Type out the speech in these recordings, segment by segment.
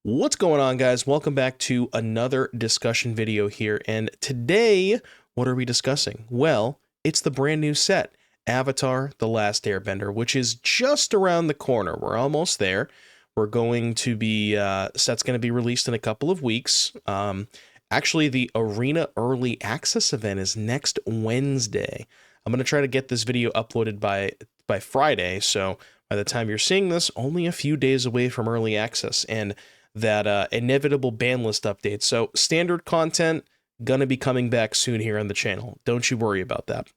What's going on, guys? Welcome back to another discussion video here. And today, what are we discussing? Well, it's the brand new set, Avatar: The Last Airbender, which is just around the corner. We're almost there. We're going to be, set's going to be released in a couple of weeks. Actually, the Arena Early Access event is next Wednesday. I'm going to try to get this video uploaded by Friday, so by the time you're seeing this, only a few days away from Early Access. And that inevitable ban list update. So standard content gonna be coming back soon here on the channel. Don't you worry about that.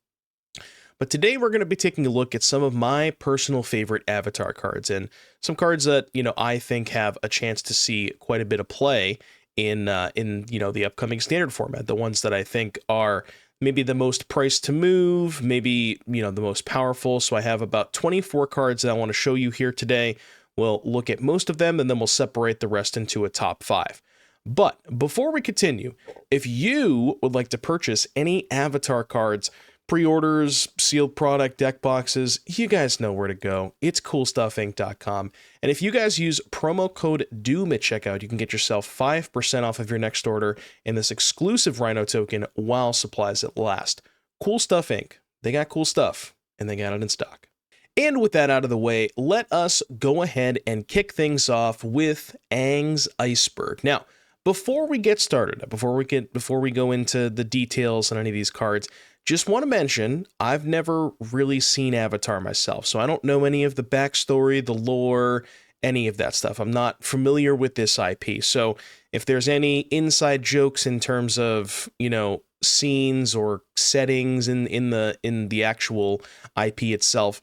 But today we're going to be taking a look at some of my personal favorite Avatar cards and some cards that, I think have a chance to see quite a bit of play in the upcoming standard format. The ones that I think are maybe the most priced to move, maybe, the most powerful. So I have about 24 cards that I want to show you here today. We'll look at most of them, and then we'll separate the rest into a top 5. But before we continue, if you would like to purchase any Avatar cards, pre-orders, sealed product, deck boxes, you guys know where to go. It's CoolStuffInc.com. And if you guys use promo code DOOM at checkout, you can get yourself 5% off of your next order and this exclusive Rhino token while supplies last. Cool Stuff Inc. They got cool stuff, and they got it in stock. And with that out of the way, let us go ahead and kick things off with Aang's Iceberg. Now, before we get started, before we go into the details on any of these cards, just want to mention, I've never really seen Avatar myself, so I don't know any of the backstory, the lore, any of that stuff. I'm not familiar with this IP, so if there's any inside jokes in terms of, scenes or settings in the actual IP itself,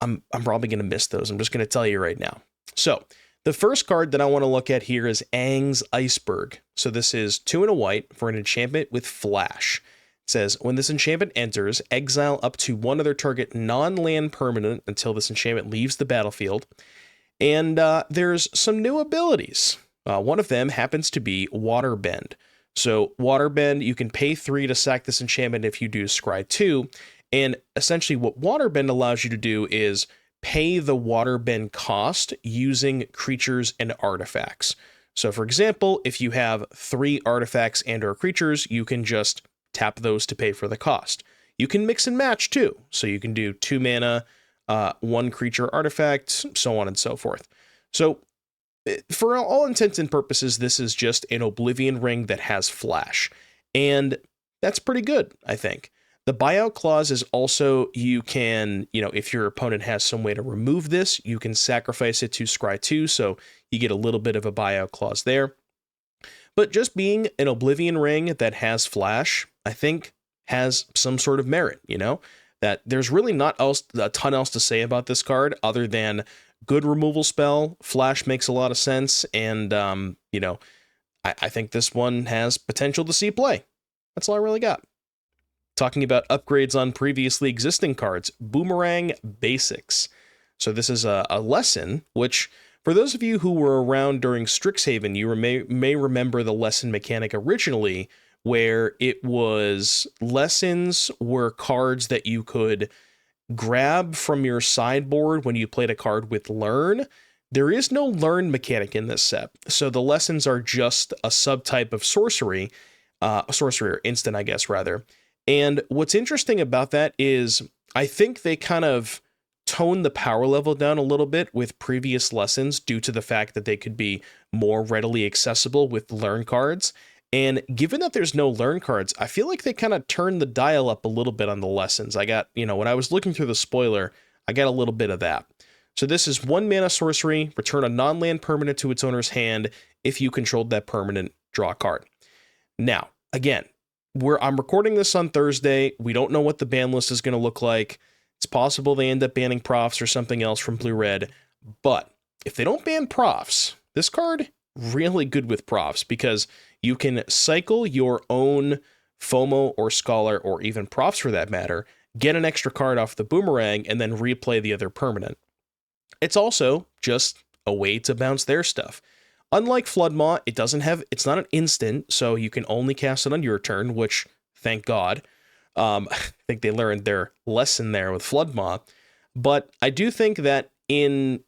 I'm probably going to miss those. I'm just going to tell you right now. So the first card that I want to look at here is Aang's Iceberg. So this is 2 and a white for an enchantment with flash. It says, when this enchantment enters, exile up to one other target non-land permanent until this enchantment leaves the battlefield. And there's some new abilities. One of them happens to be Waterbend. So Waterbend, you can pay 3 to sack this enchantment if you do scry 2. And essentially what Waterbend allows you to do is pay the Waterbend cost using creatures and artifacts. So for example, if you have 3 artifacts and or creatures, you can just tap those to pay for the cost. You can mix and match too. So you can do 2 mana, 1 creature artifact, so on and so forth. So for all intents and purposes, this is just an Oblivion Ring that has flash. And that's pretty good, I think. The buyout clause is also, you can, if your opponent has some way to remove this, you can sacrifice it to scry 2, so you get a little bit of a buyout clause there. But just being an Oblivion Ring that has flash, I think has some sort of merit, that there's really not a ton else to say about this card other than good removal spell, flash makes a lot of sense, and, I think this one has potential to see play. That's all I really got. Talking about upgrades on previously existing cards, Boomerang Basics. So this is a lesson, which for those of you who were around during Strixhaven, you may remember the lesson mechanic originally, where it was lessons were cards that you could grab from your sideboard when you played a card with Learn. There is no Learn mechanic in this set, so the lessons are just a subtype of sorcery, or instant, I guess, rather. And what's interesting about that is I think they kind of tone the power level down a little bit with previous lessons due to the fact that they could be more readily accessible with Learn cards. And given that there's no Learn cards, I feel like they kind of turned the dial up a little bit on the lessons. I got, when I was looking through the spoiler, I got a little bit of that. So this is 1 mana sorcery, return a non-land permanent to its owner's hand. If you controlled that permanent, draw a card. Now, again, I'm recording this on Thursday. We don't know what the ban list is going to look like. It's possible they end up banning Profs or something else from Blue-Red. But if they don't ban Profs, this card really good with Profs because you can cycle your own FOMO or Scholar or even Profs for that matter, get an extra card off the Boomerang, and then replay the other permanent. It's also just a way to bounce their stuff. Unlike Floodmaw, it's not an instant, so you can only cast it on your turn, which, thank God. I think they learned their lesson there with Floodmaw. But I do think that in,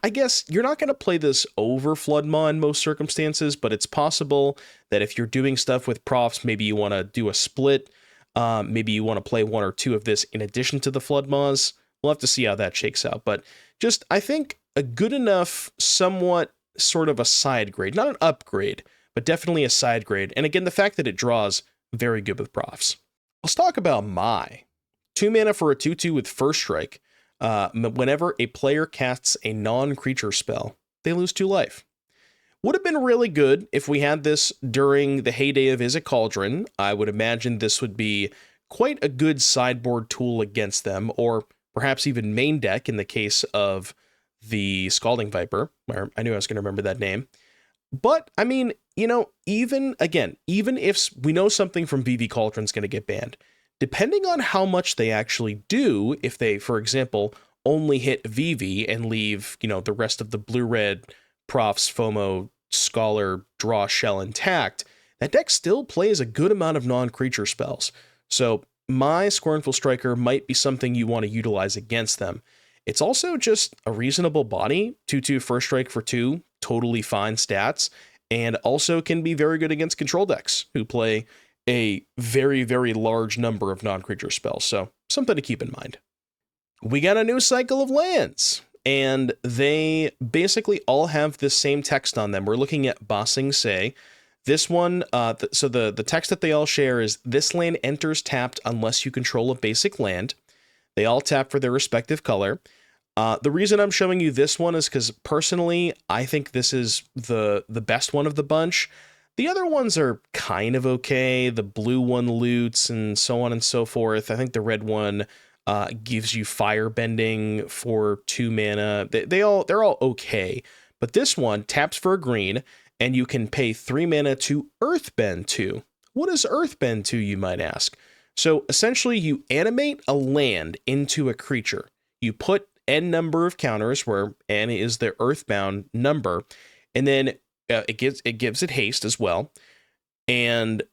I guess you're not going to play this over Flood Maw in most circumstances, but it's possible that if you're doing stuff with profs, maybe you want to do a split. Maybe you want to play one or two of this in addition to the Flood Maws. We'll have to see how that shakes out. But just, I think, a good enough, somewhat sort of a side grade. Not an upgrade, but definitely a side grade. And again, the fact that it draws, very good with profs. Let's talk about Mai. 2 mana for a 2/2 with First Strike. Whenever a player casts a non-creature spell, they lose 2 life. Would have been really good if we had this during the heyday of Izzet Cauldron. I would imagine this would be quite a good sideboard tool against them, or perhaps even main deck in the case of the Scalding Viper, where I knew I was going to remember that name. But, I mean, you know, even if we know something from VV Cauldron's going to get banned, depending on how much they actually do, if they, for example, only hit VV and leave, you know, the rest of the blue-red profs, FOMO, Scholar, Draw, Shell intact, that deck still plays a good amount of non-creature spells. So my Scornful Striker might be something you want to utilize against them. It's also just a reasonable body, 2/2 First Strike for 2, totally fine stats, and also can be very good against control decks who play a very, very large number of non-creature spells. So something to keep in mind. We got a new cycle of lands, and they basically all have this same text on them. We're looking at Ba Sing Se. This one, so the text that they all share is, this land enters tapped unless you control a basic land. They all tap for their respective color. The reason I'm showing you this one is because personally, I think this is the best one of the bunch. The other ones are kind of okay. The blue one loots and so on and so forth. I think the red one gives you Firebending for 2 mana. They're all okay. But this one taps for a green, and you can pay 3 mana to Earthbend 2. What is Earthbend 2, you might ask? So essentially, you animate a land into a creature. You put n number of counters, where n is the Earthbound number, and then it gives it haste as well. And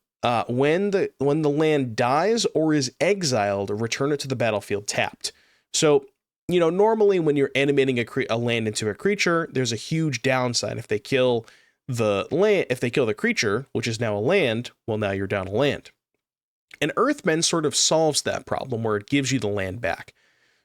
when the land dies or is exiled, return it to the battlefield tapped. So, you know, normally when you're animating a land into a creature, there's a huge downside. If they kill the creature, which is now a land, well, now you're down a land. And Earthbend sort of solves that problem, where it gives you the land back.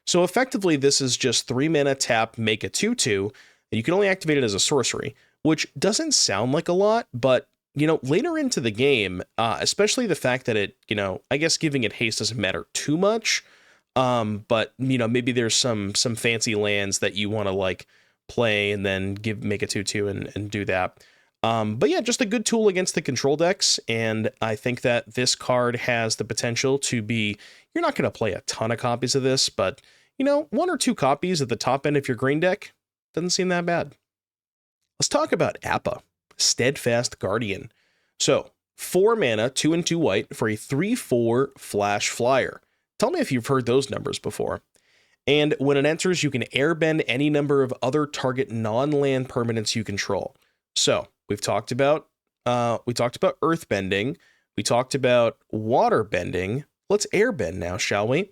So effectively, this is just 3 mana tap, make a 2/2, and you can only activate it as a sorcery, which doesn't sound like a lot, but, you know, later into the game, especially the fact that it, you know, I guess giving it haste doesn't matter too much, but, you know, maybe there's some fancy lands that you want to, like, play and then make a 2/2 and do that. But yeah, just a good tool against the control decks, and I think that this card has the potential to be, you're not going to play a ton of copies of this, but, you know, 1 or 2 copies at the top end of your green deck doesn't seem that bad. Let's talk about Appa, Steadfast Guardian. So, 4 mana, 2 and 2 white for a 3/4 flash flyer. Tell me if you've heard those numbers before. And when it enters, you can airbend any number of other target non-land permanents you control. So, we've talked about earthbending, we talked about waterbending. Let's airbend now, shall we?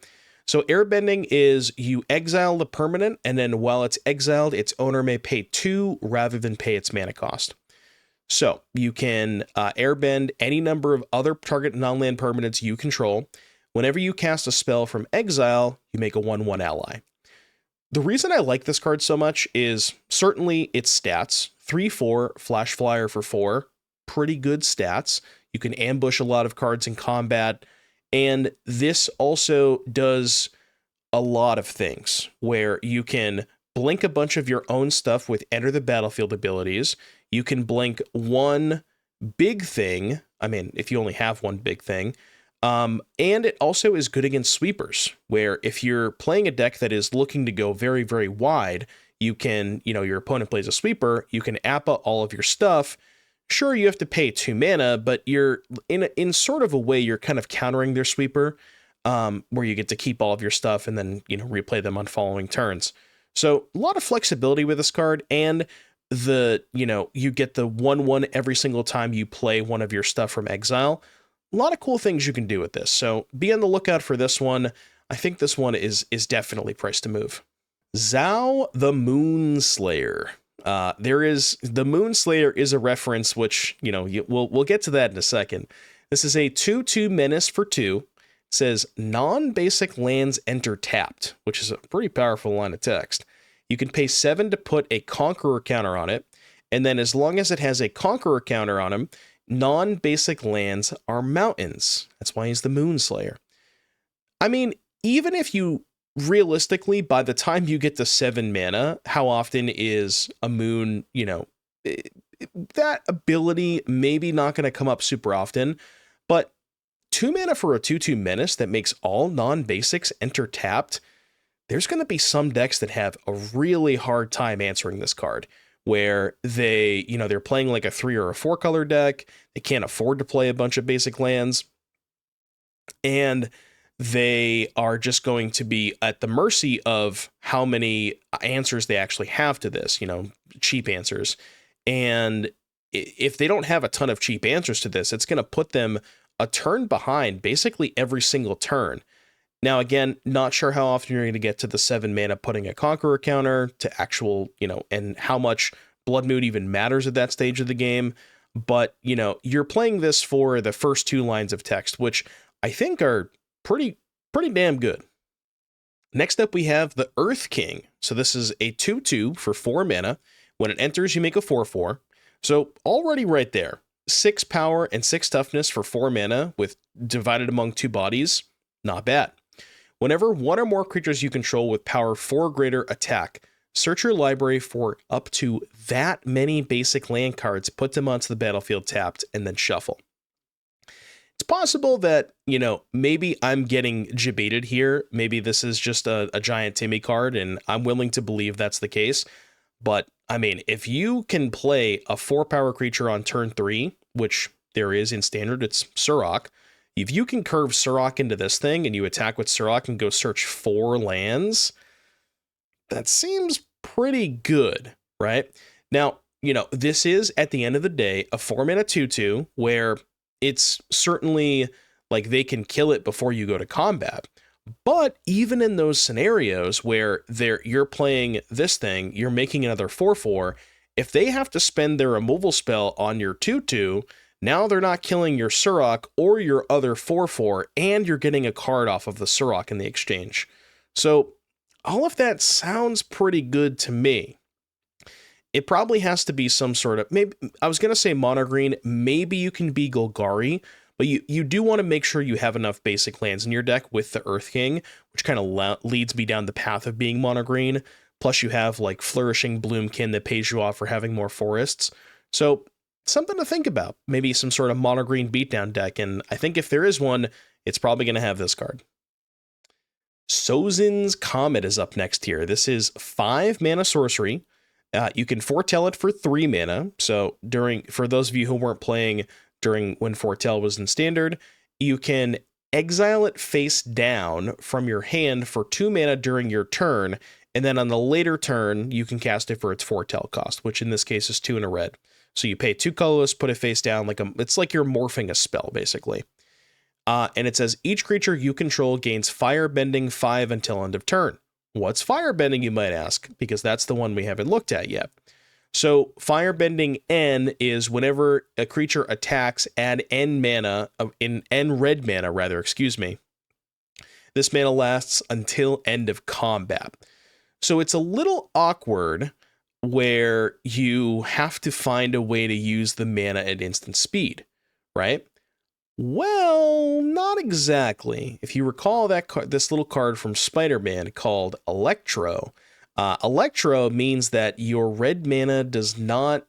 So airbending is you exile the permanent, and then while it's exiled, its owner may pay 2 rather than pay its mana cost. So you can airbend any number of other target non-land permanents you control. Whenever you cast a spell from exile, you make a 1/1 ally. The reason I like this card so much is certainly its stats. 3/4 flash flyer for 4, pretty good stats. You can ambush a lot of cards in combat. And this also does a lot of things, where you can blink a bunch of your own stuff with enter the battlefield abilities. You can blink one big thing. I mean, if you only have one big thing. And it also is good against sweepers, where if you're playing a deck that is looking to go very, very wide, you can, you know, your opponent plays a sweeper, you can Appa all of your stuff. Sure, you have to pay 2 mana, but you're in sort of a way, you're kind of countering their sweeper, where you get to keep all of your stuff and then, you know, replay them on following turns. So a lot of flexibility with this card, and you get the 1/1 every single time you play one of your stuff from exile. A lot of cool things you can do with this. So be on the lookout for this one. I think this one is definitely priced to move. Zhao the Moonslayer. The Moonslayer is a reference which, we'll get to that in a second. This is a 2/2 menace for 2. It says non-basic lands enter tapped, which is a pretty powerful line of text. You can pay 7 to put a Conqueror counter on it, and then as long as it has a Conqueror counter on him, non-basic lands are mountains. That's why he's the Moonslayer. I mean, even if you realistically, by the time you get to 7 mana, how often is a moon, that ability maybe not going to come up super often, but 2 mana for a 2/2 menace that makes all non-basics enter tapped, there's going to be some decks that have a really hard time answering this card, where they're playing like a 3 or a 4 color deck, they can't afford to play a bunch of basic lands, and they are just going to be at the mercy of how many answers they actually have to this, cheap answers. And if they don't have a ton of cheap answers to this, it's going to put them a turn behind basically every single turn. Now, again, not sure how often you're going to get to the 7 mana putting a Conqueror counter to actual, and how much Blood Moon even matters at that stage of the game. But, you're playing this for the first 2 lines of text, which I think are pretty damn good. Next up, we have the Earth King. So this is a 2/2 for 4 mana. When it enters, you make a 4/4. So already right there, 6 power and 6 toughness for 4 mana with divided among 2 bodies. Not bad. Whenever one or more creatures you control with power 4 or greater attack, search your library for up to that many basic land cards, put them onto the battlefield tapped, and then shuffle. It's possible that, maybe I'm getting jebaited here. Maybe this is just a giant Timmy card, and I'm willing to believe that's the case. But, I mean, if you can play a 4-power creature on turn 3, which there is in standard, it's Surrak. If you can curve Surrak into this thing, and you attack with Surrak and go search 4 lands, that seems pretty good, right? Now, this is, at the end of the day, a 4-mana 2/2, where it's certainly like they can kill it before you go to combat. But even in those scenarios where you're playing this thing, you're making another 4/4, if they have to spend their removal spell on your 2/2, now they're not killing your Surrak or your other 4/4, and you're getting a card off of the Surrak in the exchange. So all of that sounds pretty good to me. It probably has to be some sort of, maybe I was going to say mono green, maybe you can be Golgari, but you do want to make sure you have enough basic lands in your deck with the Earth King, which kind of leads me down the path of being mono green. Plus you have like Flourishing Bloomkin that pays you off for having more forests. So something to think about, maybe some sort of mono green beatdown deck. And I think if there is one, it's probably going to have this card. Sozin's Comet is up next here. This is 5 mana sorcery. You can foretell it for 3 mana. So for those of you who weren't playing during when foretell was in standard, you can exile it face down from your hand for 2 mana during your turn, and then on the later turn you can cast it for its foretell cost, which in this case is 2 and a red. So you pay 2 colorless, put it face down, it's like you're morphing a spell basically. And it says each creature you control gains Firebending 5 until end of turn. What's Firebending, you might ask, because that's the one we haven't looked at yet. So Firebending N is whenever a creature attacks, add N mana, N red mana rather, excuse me. This mana lasts until end of combat. So it's a little awkward where you have to find a way to use the mana at instant speed, right? Well, not exactly. If you recall this little card from Spider-Man called Electro, Electro means that your red mana does not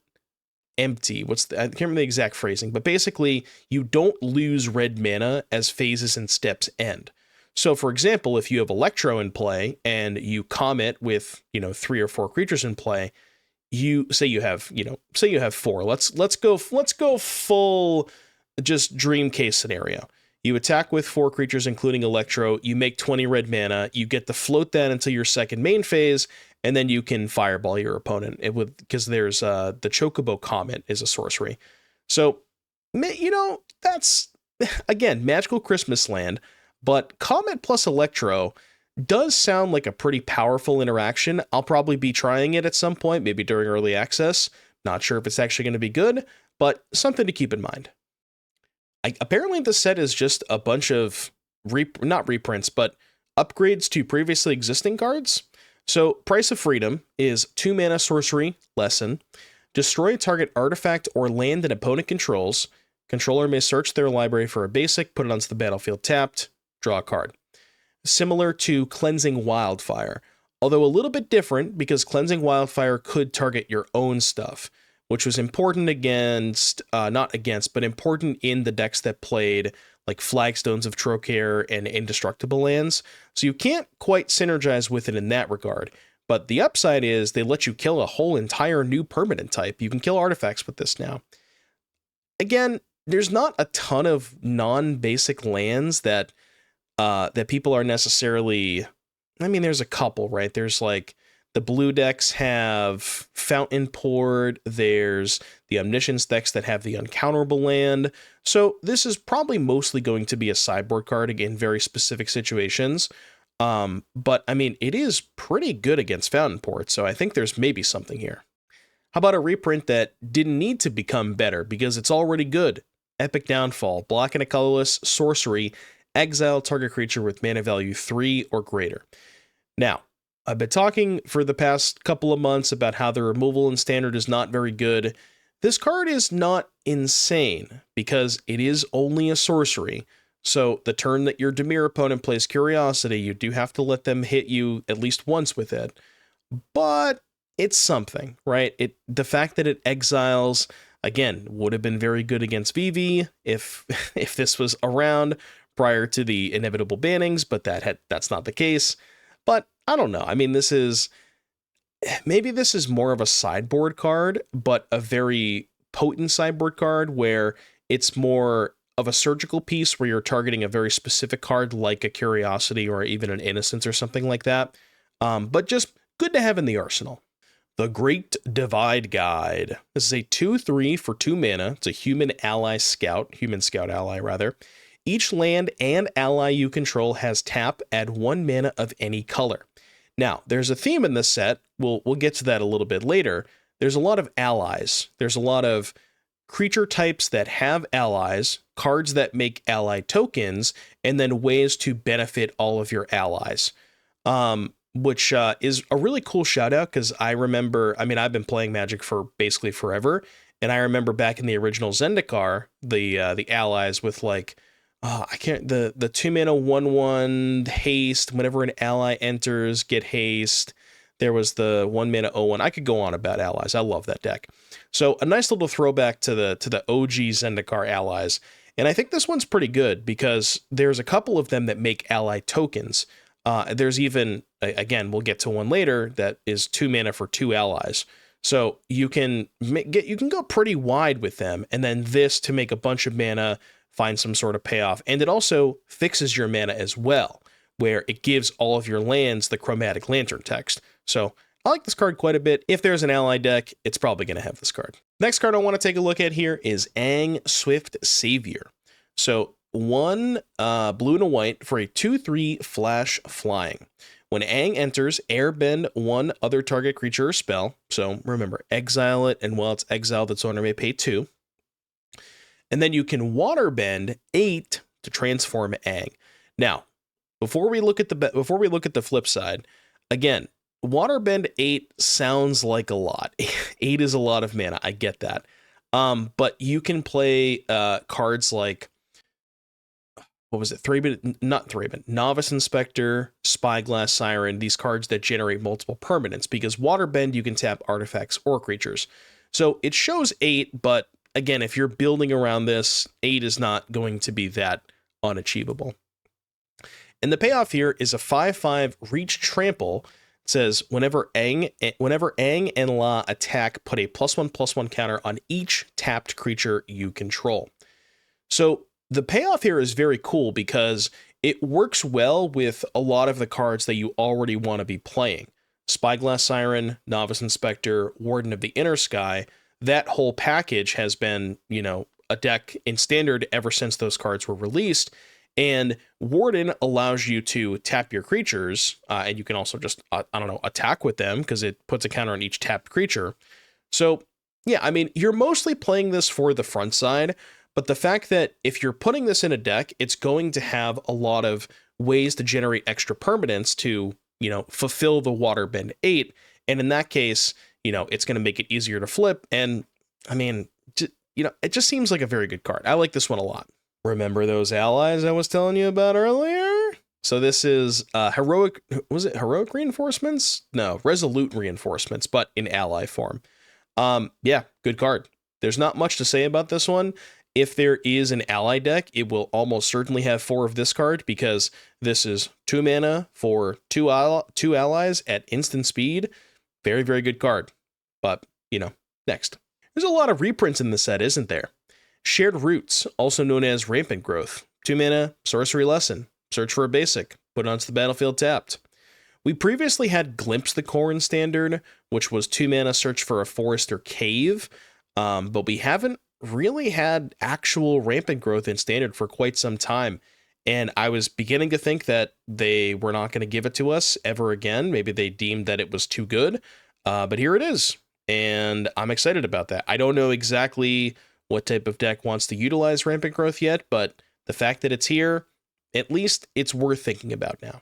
empty. I can't remember the exact phrasing, but basically you don't lose red mana as phases and steps end. So for example, if you have Electro in play and you Comet with, 3 or 4 creatures in play, you have 4. Let's go full just dream case scenario. You attack with 4 creatures, including Electro. You make 20 red mana. You get to float that until your second main phase, and then you can fireball your opponent. Because there's the Chocobo Comet is a sorcery. So, that's again magical Christmas land. But Comet plus Electro does sound like a pretty powerful interaction. I'll probably be trying it at some point, maybe during early access. Not sure if it's actually going to be good, but something to keep in mind. Apparently, the set is just a bunch of, not reprints, but upgrades to previously existing cards. So, Price of Freedom is 2 mana sorcery, Lesson. Destroy a target artifact or land an opponent controls. Controller may search their library for a basic, put it onto the battlefield tapped, draw a card. Similar to Cleansing Wildfire, although a little bit different because Cleansing Wildfire could target your own stuff, which was important against, not against, but important in the decks that played like Flagstones of Trocare and Indestructible lands. So you can't quite synergize with it in that regard. But the upside is they let you kill a whole entire new permanent type. You can kill artifacts with this now. Again, there's not a ton of non-basic lands that people are necessarily... I mean, there's a couple, right? There's like the blue decks have Fountain Port. There's the Omniscience decks that have the Uncounterable land. So this is probably mostly going to be a sideboard card in very specific situations. But I mean, it is pretty good against Fountain Port, so I think there's maybe something here. How about a reprint that didn't need to become better because it's already good? Epic Downfall, black and a colorless, sorcery, exile target creature with mana value 3 or greater. Now, I've been talking for the past couple of months about how the removal in Standard is not very good. This card is not insane because it is only a sorcery. So the turn that your Dimir opponent plays Curiosity, you do have to let them hit you at least once with it. But it's something, right? The fact that it exiles, again, would have been very good against VV if this was around prior to the inevitable bannings, but that's not the case. But I don't know. I mean, maybe this is more of a sideboard card, but a very potent sideboard card where it's more of a surgical piece where you're targeting a very specific card like a Curiosity or even an Innocence or something like that. But just good to have in the arsenal. The Great Divide Guide. This is a 2/3 for 2 mana. It's a human scout ally rather. Each land and ally you control has tap, add 1 mana of any color. Now, there's a theme in this set. We'll get to that a little bit later. There's a lot of allies. There's a lot of creature types that have allies, cards that make ally tokens, and then ways to benefit all of your allies. Which is a really cool shout out because I've been playing Magic for basically forever, and I remember back in the original Zendikar, the allies with like the 2 mana 1/1 haste. Whenever an ally enters, get haste. There was the 1 mana 0/1. I could go on about allies. I love that deck. So a nice little throwback to the OG Zendikar allies, and I think this one's pretty good because there's a couple of them that make ally tokens. There's even, again, we'll get to one later that is 2 mana for 2 allies. So you can go pretty wide with them, and then this to make a bunch of mana, find some sort of payoff. And it also fixes your mana as well, where it gives all of your lands the Chromatic Lantern text. So I like this card quite a bit. If there's an ally deck, it's probably going to have this card. Next card I want to take a look at here is Aang, Swift Savior. So 1 blue and a white for a 2/3 flash flying. When Aang enters, airbend 1 other target creature or spell. So remember, exile it, and while it's exiled, its owner may pay 2. And then you can waterbend 8 to transform Aang. Now, before we look at the flip side, again, waterbend 8 sounds like a lot. 8 is a lot of mana. I get that. But you can play cards like, what was it? Novice Inspector, Spyglass Siren, these cards that generate multiple permanents, because waterbend, you can tap artifacts or creatures. So it shows 8, but again, if you're building around this, 8 is not going to be that unachievable. And the payoff here is a 5/5 reach trample. It says whenever Aang and La attack, put a +1/+1 counter on each tapped creature you control. So the payoff here is very cool because it works well with a lot of the cards that you already want to be playing. Spyglass Siren, Novice Inspector, Warden of the Inner Sky. That whole package has been, a deck in Standard ever since those cards were released. And Warden allows you to tap your creatures, and you can also just, I don't know, attack with them because it puts a counter on each tapped creature. So, yeah, I mean, you're mostly playing this for the front side, but the fact that if you're putting this in a deck, it's going to have a lot of ways to generate extra permanents to, you know, fulfill the Waterbend 8. And in that case, you know, it's going to make it easier to flip. And I mean, you know, it just seems like a very good card. I like this one a lot. Remember those allies I was telling you about earlier? So this is heroic, was it heroic reinforcements? No, resolute reinforcements, but in ally form. Yeah, good card. There's not much to say about this one. If there is an ally deck, it will almost certainly have 4 of this card because this is 2 mana for 2 allies at instant speed. Very, very good card. But, you know, next. There's a lot of reprints in the set, isn't there? Shared Roots, also known as Rampant Growth. 2 mana, Sorcery Lesson. Search for a basic. Put it onto the battlefield tapped. We previously had Glimpse the Core in Standard, which was 2 mana, search for a forest or cave. But we haven't really had actual Rampant Growth in Standard for quite some time. And I was beginning to think that they were not going to give it to us ever again. Maybe they deemed that it was too good. But here it is. And I'm excited about that. I don't know exactly what type of deck wants to utilize Rampant Growth yet, but the fact that it's here, at least it's worth thinking about now.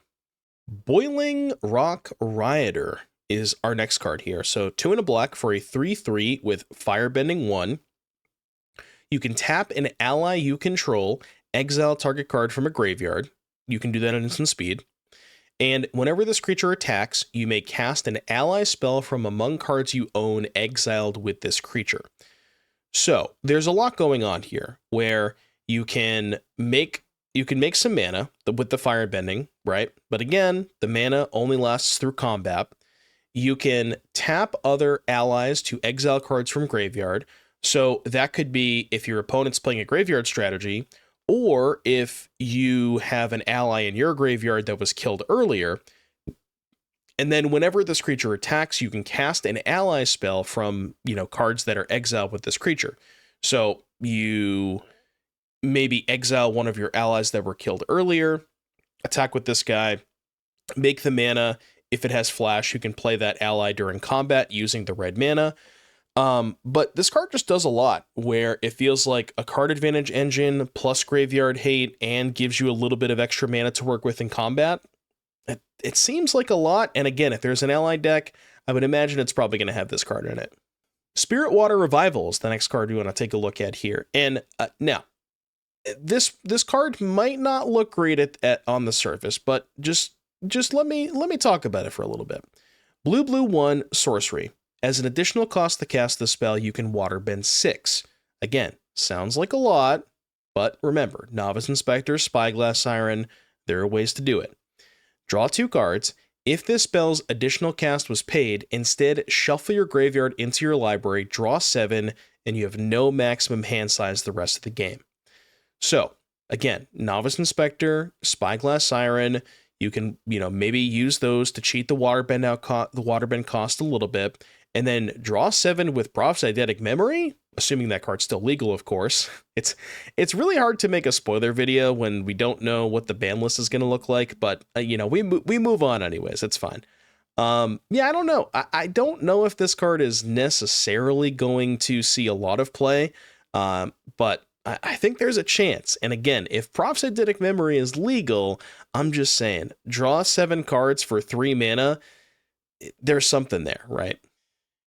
Boiling Rock Rioter is our next card here. So 2 and a black for a 3/3 with Firebending 1. You can tap an ally you control, exile target card from a graveyard. You can do that at instant speed. And whenever this creature attacks, you may cast an ally spell from among cards you own exiled with this creature. So there's a lot going on here where you can make some mana with the Firebending, right? But again, the mana only lasts through combat. You can tap other allies to exile cards from graveyard. So that could be if your opponent's playing a graveyard strategy, or if you have an ally in your graveyard that was killed earlier. And then whenever this creature attacks, you can cast an ally spell from, you know, cards that are exiled with this creature. So you maybe exile one of your allies that were killed earlier, attack with this guy, make the mana. If it has flash, you can play that ally during combat using the red mana. But this card just does a lot where it feels like a card advantage engine plus graveyard hate and gives you a little bit of extra mana to work with in combat. It seems like a lot. And again, if there's an ally deck, I would imagine it's probably going to have this card in it. Spirit Water Revival is the next card we want to take a look at here. And now, this card might not look great at on the surface, but just let me talk about it for a little bit. Blue 1 sorcery. As an additional cost to cast the spell, you can Waterbend 6. Again, sounds like a lot, but remember, Novice Inspector, Spyglass Siren, there are ways to do it. Draw 2 cards. If this spell's additional cast was paid, instead shuffle your graveyard into your library, draw 7, and you have no maximum hand size the rest of the game. So, again, Novice Inspector, Spyglass Siren, you can, you know, maybe use those to cheat the Waterbend cost a little bit, and then draw 7 with Prophet's Eidetic Memory, assuming that card's still legal, of course. It's really hard to make a spoiler video when we don't know what the ban list is going to look like, but, you know, we move on anyways. It's fine. Yeah, I don't know. I don't know if this card is necessarily going to see a lot of play, but I think there's a chance. And again, if Prophet's Eidetic Memory is legal, I'm just saying, draw 7 cards for 3 mana. There's something there, right?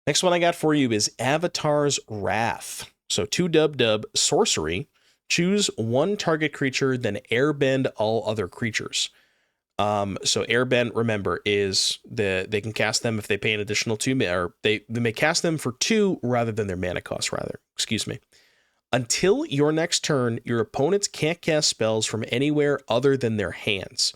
Next one I got for you is Avatar's Wrath. So 2 dub sorcery. Choose 1 target creature, then airbend all other creatures. So airbend, remember, is they can cast them if they pay an additional 2 mana, or they may cast them for 2 rather than their mana cost, excuse me. Until your next turn, your opponents can't cast spells from anywhere other than their hands.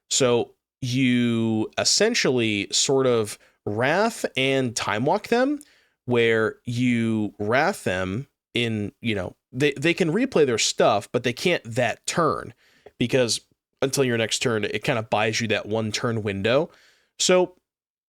So you essentially sort of Wrath and Time Walk them, where you Wrath them in, you know, they can replay their stuff, but they can't that turn, because until your next turn, it kind of buys you that 1 turn window. So,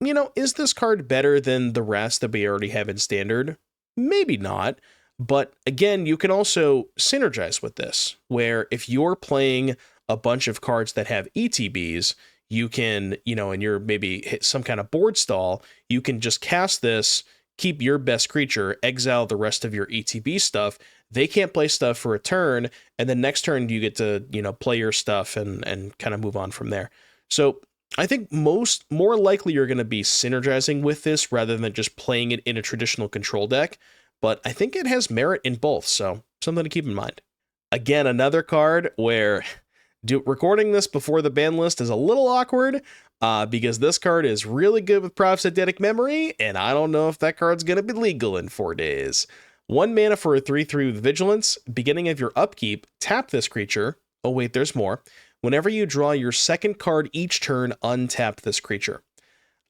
you know, is this card better than the rest that we already have in Standard? Maybe not. But again, you can also synergize with this, where if you're playing a bunch of cards that have ETBs, you can, and you're maybe hit some kind of board stall, you can just cast this, keep your best creature, exile the rest of your ETB stuff. They can't play stuff for a turn, and then next turn you get to, play your stuff and kind of move on from there. So I think more likely you're going to be synergizing with this rather than just playing it in a traditional control deck, but I think it has merit in both, so something to keep in mind. Again, another card where recording this before the ban list is a little awkward, because this card is really good with Prophetic Memory, and I don't know if that card's going to be legal in 4 days. 1 mana for a 3/3 with Vigilance. Beginning of your upkeep, tap this creature. Oh wait, there's more. Whenever you draw your second card each turn, untap this creature.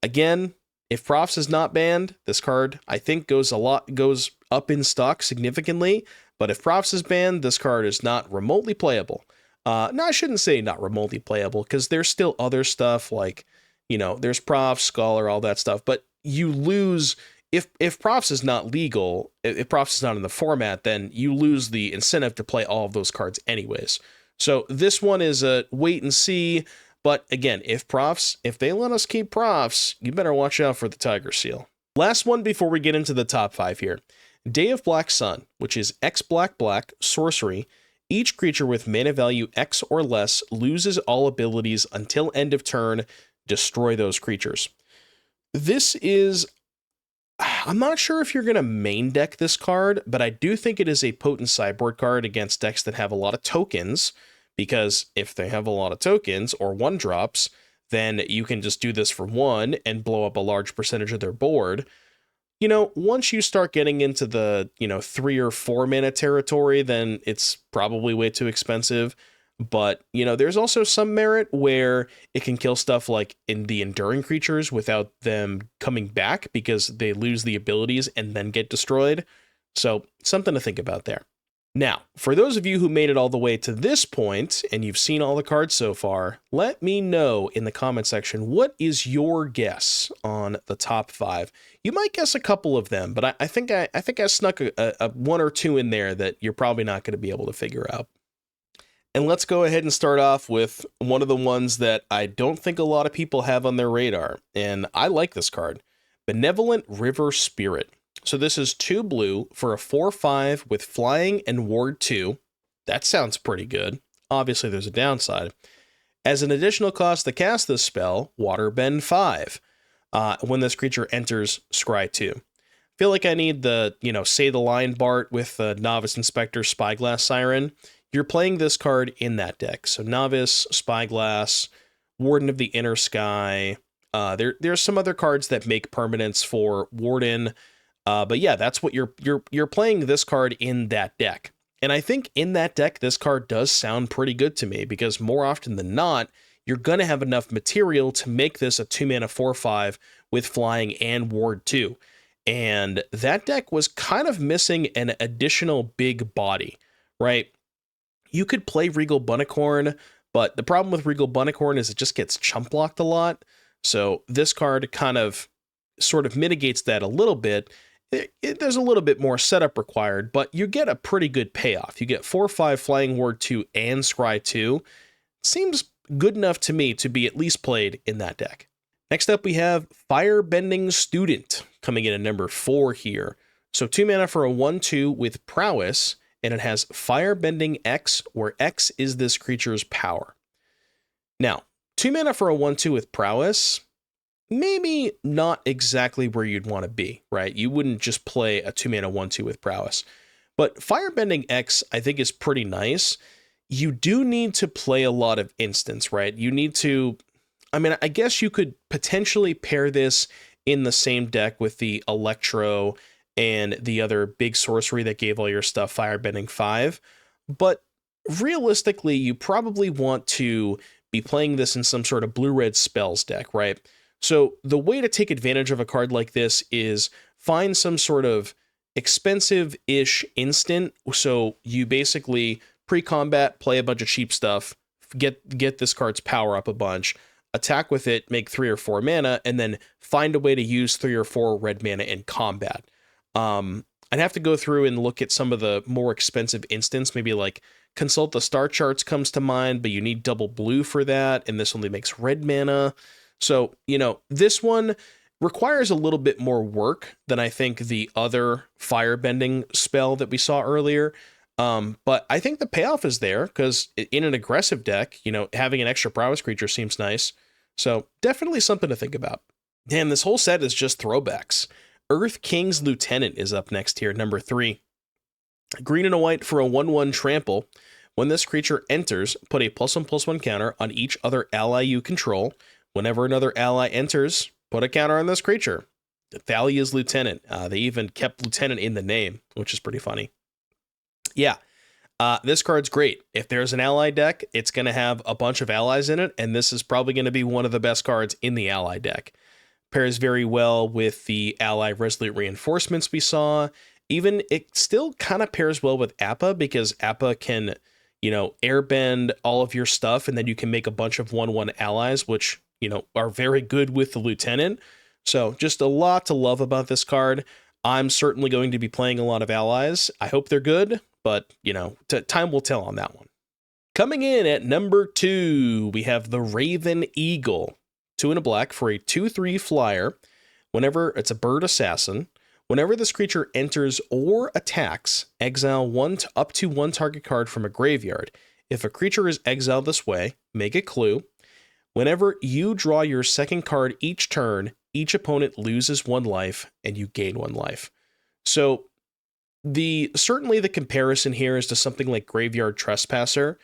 Again, if Profs is not banned, this card I think goes up in stock significantly. But if Profs is banned, this card is not remotely playable. No, I shouldn't say not remotely playable, because there's still other stuff like, there's Profs, Scholar, all that stuff. But you lose if Profs is not legal, if Profs is not in the format, then you lose the incentive to play all of those cards anyways. So this one is a wait and see. But again, if they let us keep Profs, you better watch out for the Tiger Seal. Last one before we get into the top 5 here. Day of Black Sun, which is X black sorcery. Each creature with mana value X or less loses all abilities until end of turn. Destroy those creatures. This is, I'm not sure if you're going to main deck this card, but I do think it is a potent sideboard card against decks that have a lot of tokens, because if they have a lot of tokens or 1-drops, then you can just do this for 1 and blow up a large percentage of their board. Once you start getting into the, 3 or 4 mana territory, then it's probably way too expensive. But, there's also some merit where it can kill stuff like in the enduring creatures without them coming back because they lose the abilities and then get destroyed. So something to think about there. Now, for those of you who made it all the way to this point and you've seen all the cards so far, let me know in the comment section, what is your guess on the top 5? You might guess a couple of them, but I think I snuck a 1 or 2 in there that you're probably not going to be able to figure out. And let's go ahead and start off with one of the ones that I don't think a lot of people have on their radar, and I like this card, Benevolent River Spirit. So this is 2 blue for a 4/5 with flying and ward 2. That sounds pretty good. Obviously, there's a downside. As an additional cost to cast this spell, Waterbend 5. When this creature enters, scry 2. Feel like I need the, say the line Bart with the Novice Inspector Spyglass Siren. You're playing this card in that deck. So Novice, Spyglass, Warden of the Inner Sky. There's some other cards that make permanents for Warden. But yeah, that's what you're playing this card in that deck. And I think in that deck, this card does sound pretty good to me, because more often than not, you're going to have enough material to make this a 2 mana 4/5 with flying and ward 2. And that deck was kind of missing an additional big body, right? You could play Regal Bunnicorn, but the problem with Regal Bunnicorn is it just gets chump blocked a lot. So this card kind of sort of mitigates that a little bit. There's a little bit more setup required, but you get a pretty good payoff. You get 4/5 Flying Ward 2 and Scry 2. Seems good enough to me to be at least played in that deck. Next up, we have Firebending Student coming in at number 4 here. So 2 mana for a 1/2 with Prowess, and it has Firebending X, where X is this creature's power. Now, 2 mana for a 1/2 with Prowess, maybe not exactly where you'd want to be, right? You wouldn't just play a 2 mana 1/2 with Prowess. But Firebending X, I think, is pretty nice. You do need to play a lot of instants, right? You need to, I guess you could potentially pair this in the same deck with the Electro and the other big sorcery that gave all your stuff Firebending 5. But realistically, you probably want to be playing this in some sort of blue-red spells deck, right? So the way to take advantage of a card like this is find some sort of expensive-ish instant. So you basically pre-combat, play a bunch of cheap stuff, get this card's power up a bunch, attack with it, make 3 or 4 mana, and then find a way to use 3 or 4 red mana in combat. I'd have to go through and look at some of the more expensive instants, maybe like Consult the Star Charts comes to mind, but you need double blue for that, and this only makes red mana. So, this one requires a little bit more work than I think the other Firebending spell that we saw earlier. But I think the payoff is there, because in an aggressive deck, having an extra prowess creature seems nice. So definitely something to think about. Damn, this whole set is just throwbacks. Earth King's Lieutenant is up next here, number 3. Green and a white for a 1/1 trample. When this creature enters, put a +1/+1 counter on each other ally you control. Whenever another ally enters, put a counter on this creature. Thalia's Lieutenant. They even kept Lieutenant in the name, which is pretty funny. Yeah, this card's great. If there's an ally deck, it's going to have a bunch of allies in it, and this is probably going to be one of the best cards in the ally deck. Pairs very well with the ally Resolute Reinforcements we saw. Even it still kind of pairs well with Appa, because Appa can, airbend all of your stuff, and then you can make a bunch of 1/1 allies, which, are very good with the Lieutenant. So just a lot to love about this card. I'm certainly going to be playing a lot of allies. I hope they're good, but, time will tell on that one. Coming in at number 2, we have the Raven Eagle. 2 and a black for a 2/3 flyer. Whenever it's a bird assassin, whenever this creature enters or attacks, exile up to one target card from a graveyard. If a creature is exiled this way, make a clue. Whenever you draw your second card each turn, each opponent loses 1 life and you gain 1 life. So certainly the comparison here is to something like Graveyard Trespasser,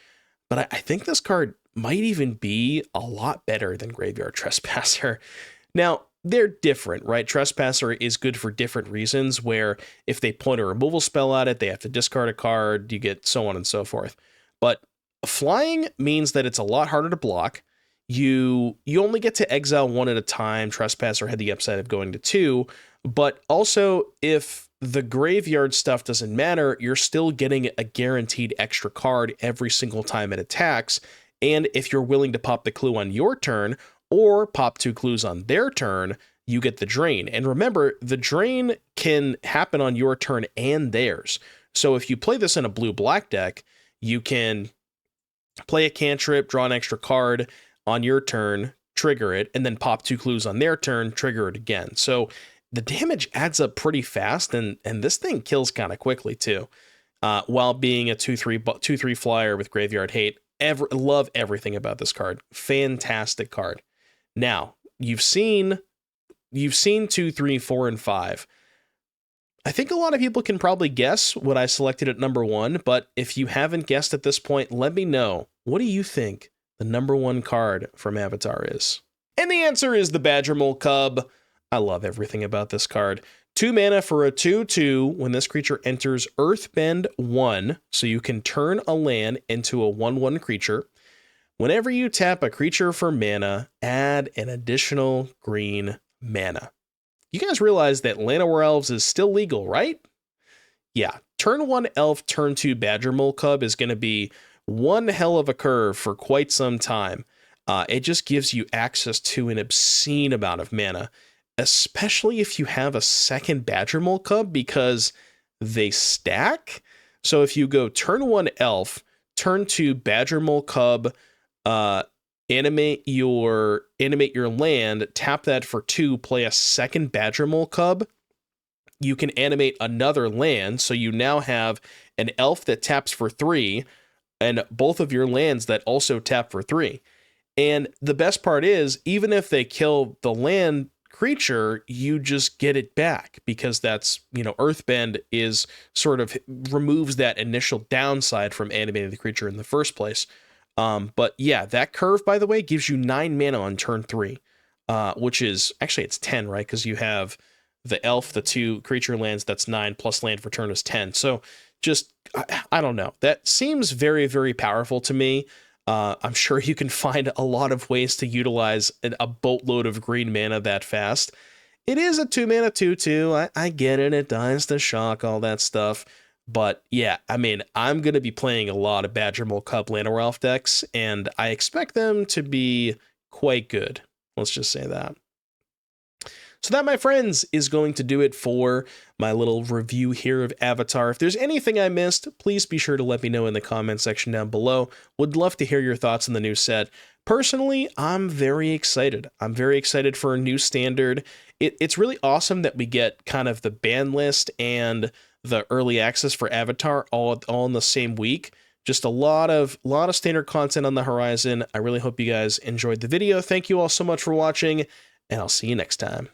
but I think this card might even be a lot better than Graveyard Trespasser. Now, they're different, right? Trespasser is good for different reasons, where if they point a removal spell at it, they have to discard a card, you get so on and so forth. But flying means that it's a lot harder to block. You only get to exile 1 at a time. Trespasser had the upside of going to 2, but also if the graveyard stuff doesn't matter, you're still getting a guaranteed extra card every single time it attacks. And if you're willing to pop the clue on your turn, or pop 2 clues on their turn, you get the drain. And remember, the drain can happen on your turn and theirs. So if you play this in a blue-black deck, you can play a cantrip, draw an extra card on your turn, trigger it, and then pop 2 clues on their turn, trigger it again. So the damage adds up pretty fast, and this thing kills kind of quickly too, while being a 2/3 flyer with Graveyard Hate. Love everything about this card. Fantastic card. Now, you've seen 2, 3, 4, and 5. I think a lot of people can probably guess what I selected at number 1, but if you haven't guessed at this point, let me know. What do you think the number 1 card from Avatar is? And the answer is the Badgermole Cub. I love everything about this card. 2 mana for a 2/2 when this creature enters Earthbend 1, so you can turn a land into a 1/1 creature. Whenever you tap a creature for mana, add an additional green mana. You guys realize that Llanowar Elves is still legal, right? Yeah, turn 1 elf, turn 2 Badgermole Cub is going to be one hell of a curve for quite some time. It just gives you access to an obscene amount of mana, especially if you have a second Badgermole Cub, because they stack. So if you go turn 1 elf, turn 2 Badgermole Cub, animate your land, tap that for 2, play a second Badgermole Cub, you can animate another land, so you now have an elf that taps for 3, and both of your lands that also tap for 3. And the best part is, even if they kill the land creature, you just get it back, because that's, Earthbend is sort of removes that initial downside from animating the creature in the first place. But yeah, that curve, by the way, gives you 9 mana on turn 3, which is actually, it's 10, right? Because you have the elf, the 2 creature lands, that's 9 plus land for turn is 10. So just, I don't know. That seems very, very powerful to me. I'm sure you can find a lot of ways to utilize a boatload of green mana that fast. It is a 2 mana 2/2. I get it. It dies to shock, all that stuff. But yeah, I mean, I'm going to be playing a lot of Badgermole Cub Llanowar Elf decks, and I expect them to be quite good. Let's just say that. So that, my friends, is going to do it for my little review here of Avatar. If there's anything I missed, please be sure to let me know in the comment section down below. Would love to hear your thoughts on the new set. Personally, I'm very excited. I'm very excited for a new standard. It's really awesome that we get kind of the ban list and the early access for Avatar all in the same week. Just a lot of standard content on the horizon. I really hope you guys enjoyed the video. Thank you all so much for watching, and I'll see you next time.